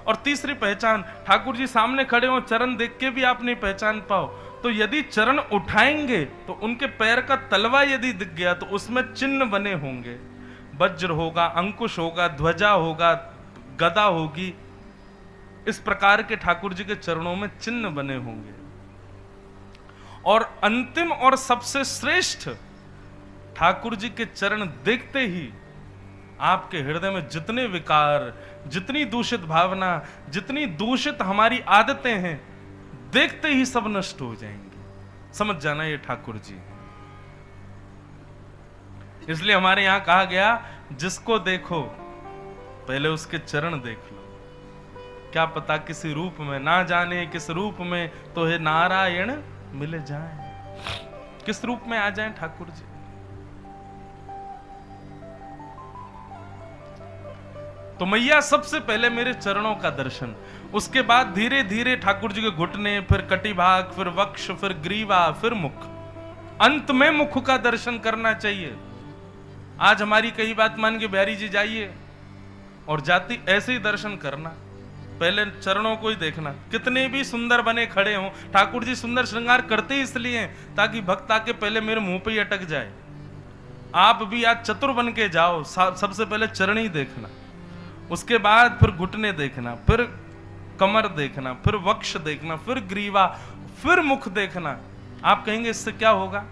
और तीसरी पहचान, ठाकुर जी सामने खड़े हो, चरण देख के भी आप नहीं पहचान पाओ, तो यदि चरण उठाएंगे तो उनके पैर का तलवा यदि दिख गया तो उसमें चिन्ह बने होंगे, वज्र होगा, अंकुश होगा, ध्वजा होगा, गदा होगी। इस प्रकार के ठाकुर जी के चरणों में चिन्ह बने होंगे। और अंतिम और सबसे श्रेष्ठ, ठाकुर जी के चरण देखते ही आपके हृदय में जितने विकार, जितनी दूषित भावना, जितनी दूषित हमारी आदतें हैं, देखते ही सब नष्ट हो जाएंगे। समझ जाना ये ठाकुर जी। इसलिए हमारे यहां कहा गया, जिसको देखो पहले उसके चरण देख लो। क्या पता किसी रूप में, ना जाने किस रूप में तो हे नारायण मिल जाए, किस रूप में आ जाएं ठाकुर जी। तो मैया सबसे पहले मेरे चरणों का दर्शन, उसके बाद धीरे धीरे ठाकुर जी के घुटने, फिर कटिभाग, फिर वक्ष, फिर ग्रीवा, फिर मुख, अंत में मुख का दर्शन करना चाहिए। आज हमारी कई बात मान के बिहारी जी जाइए और जाति ऐसे ही दर्शन करना, पहले चरणों को ही देखना। कितने भी सुंदर बने खड़े हों, ठाकुर जी सुंदर श्रृंगार करते ही इसलिए ताकि भक्त आके पहले मेरे मुंह पे ही अटक जाए। आप भी आज चतुर बन के जाओ, सबसे पहले चरण ही देखना, उसके बाद फिर घुटने देखना, फिर कमर देखना, फिर वक्ष देखना, फिर ग्रीवा, फिर मुख देखना। आप कहेंगे इससे क्या होगा?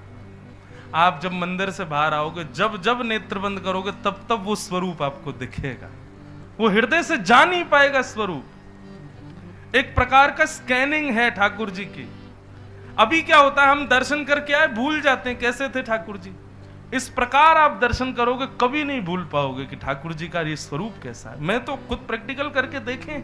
आप जब मंदिर से बाहर आओगे, जब जब नेत्र बंद करोगे, तब तब वो स्वरूप आपको दिखेगा। वो हृदय से जा नहीं पाएगा स्वरूप। एक प्रकार का स्कैनिंग है ठाकुर जी की। अभी क्या होता है, हम दर्शन करके आए, भूल जाते हैं कैसे थे ठाकुर जी। इस प्रकार आप दर्शन करोगे, कभी नहीं भूल पाओगे कि ठाकुर जी का ये स्वरूप कैसा है। मैं तो खुद प्रैक्टिकल करके देखें।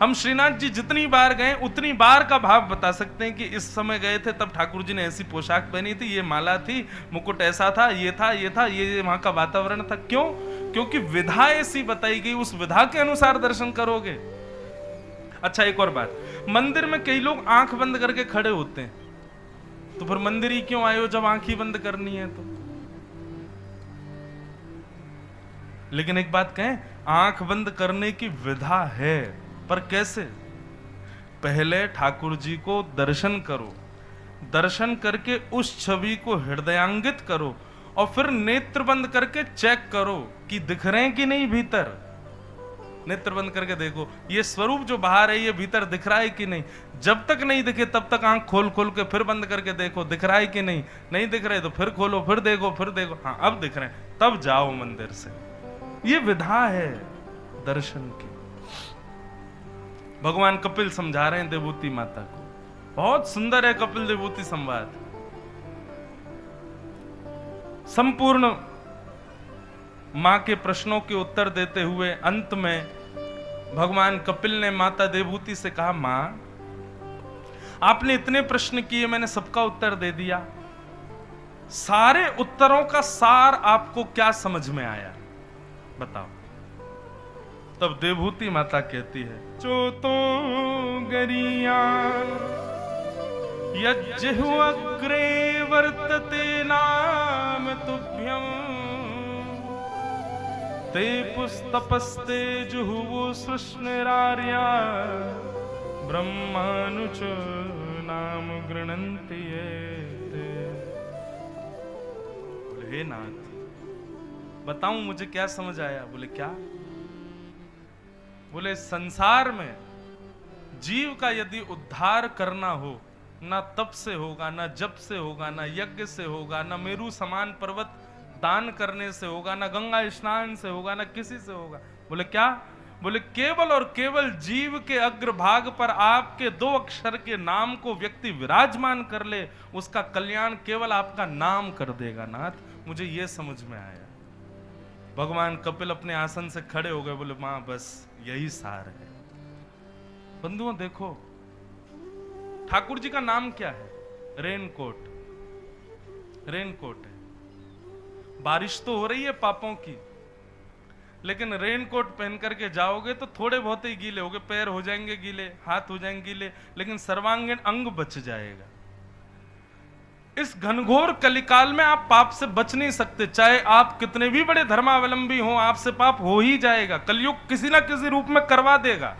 हम श्रीनाथ जी जितनी बार गए उतनी बार का भाव बता सकते हैं कि इस समय गए थे तब ठाकुर जी ने ऐसी पोशाक पहनी थी, ये माला थी, मुकुट ऐसा था, ये था, ये वहां का वातावरण था। क्यों? क्योंकि विधा ऐसी बताई गई, उस विधा के अनुसार दर्शन करोगे। अच्छा, एक और बात, मंदिर में कई लोग आंख बंद करके खड़े होते हैं, तो फिर मंदिर ही क्यों आए हो जब आंख ही बंद करनी है तो? लेकिन एक बात कहें, आंख बंद करने की विधा है, पर कैसे? पहले ठाकुर जी को दर्शन करो, दर्शन करके उस छवि को हृदयांगित करो, और फिर नेत्र बंद करके चेक करो कि दिख रहे हैं कि नहीं भीतर। नेत्र बंद करके देखो, ये स्वरूप जो बाहर है ये भीतर दिख रहा है कि नहीं। जब तक नहीं दिखे तब तक आंख खोल खोल के फिर बंद करके देखो, दिख रहा है कि नहीं। नहीं दिख रहे तो फिर खोलो, फिर देखो, फिर देखो, हाँ अब दिख रहे हैं, तब जाओ मंदिर से। ये विधा है दर्शन की। भगवान कपिल समझा रहे हैं देवभूति माता को, बहुत सुंदर है कपिल देवभूति संवाद। संपूर्ण मां के प्रश्नों के उत्तर देते हुए अंत में भगवान कपिल ने माता देवभूति से कहा, मां आपने इतने प्रश्न किए, मैंने सबका उत्तर दे दिया, सारे उत्तरों का सार आपको क्या समझ में आया बताओ। तब देवभूति माता कहती है, जो तो गरिया यज्जहु अग्रे वर्तते नाम तुभ्यं ते पुस्तपस्ते जुहुवो सृष्णिरार्या ब्रह्मानुच नाम गृणन्ति ये। बोले हे नाथ बताऊं मुझे क्या समझ आया। बोले क्या। बोले संसार में जीव का यदि उद्धार करना हो, ना तप से होगा, ना जप से होगा, ना यज्ञ से होगा, ना मेरू समान पर्वत दान करने से होगा, ना गंगा स्नान से होगा, ना किसी से होगा। बोले क्या। बोले केवल और केवल जीव के अग्रभाग पर आपके 2 अक्षर के नाम को व्यक्ति विराजमान कर ले, उसका कल्याण केवल आपका नाम कर देगा नाथ। मुझे यह समझ में आया। भगवान कपिल अपने आसन से खड़े हो गए, बोले मां बस यही सार है। बंधुओं देखो, ठाकुर जी का नाम क्या है। रेनकोट। रेनकोट है। बारिश तो हो रही है पापों की, लेकिन रेनकोट पहन करके जाओगे तो थोड़े बहुत ही गीले होगे, पैर हो जाएंगे गीले, हाथ हो जाएंगे गीले, लेकिन सर्वांगीण अंग बच जाएगा। इस घनघोर कलिकाल में आप पाप से बच नहीं सकते, चाहे आप कितने भी बड़े धर्मावलंबी हो, आपसे पाप हो ही जाएगा। कलयुग किसी ना किसी रूप में करवा देगा।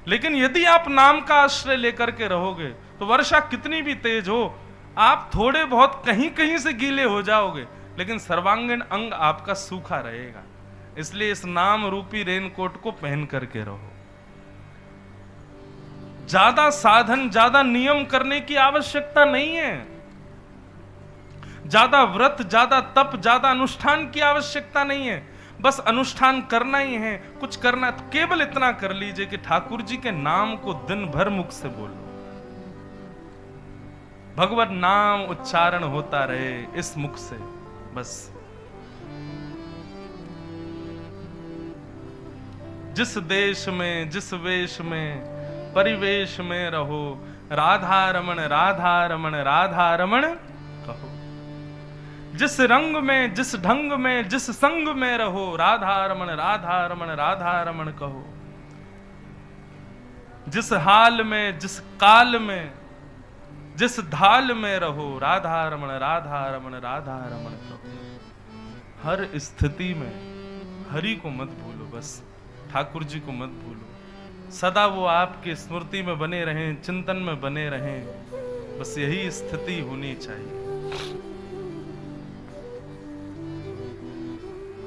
लेकिन यदि आप नाम का आश्रय लेकर के रहोगे तो वर्षा कितनी भी तेज हो, आप थोड़े बहुत कहीं कहीं से गीले हो जाओगे, लेकिन सर्वांगीण अंग आपका सूखा रहेगा। इसलिए इस नाम रूपी रेनकोट को पहन करके रहो। ज्यादा साधन, ज्यादा नियम करने की आवश्यकता नहीं है। ज्यादा व्रत, ज्यादा तप, ज्यादा अनुष्ठान की आवश्यकता नहीं है। बस अनुष्ठान करना ही है, कुछ करना है तो केवल इतना कर लीजिए कि ठाकुर जी के नाम को दिन भर मुख से बोलो, भगवत नाम उच्चारण होता रहे इस मुख से। बस जिस देश में, जिस वेश में, परिवेश में रहो, राधा रमण राधा रमण राधा रमण कहो। जिस रंग में, जिस ढंग में, जिस संग में रहो, राधा रमण राधा रमण राधा रमण कहो। जिस हाल में, जिस काल में, जिस धाल में रहो, राधा रमण राधा रमण राधा रमण कहो। हर स्थिति में हरि को मत भूलो, बस ठाकुर जी को मत भूलो। सदा वो आपके स्मृति में बने रहें, चिंतन में बने रहें, बस यही स्थिति होनी चाहिए।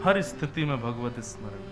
हर स्थिति में भगवत स्मरण।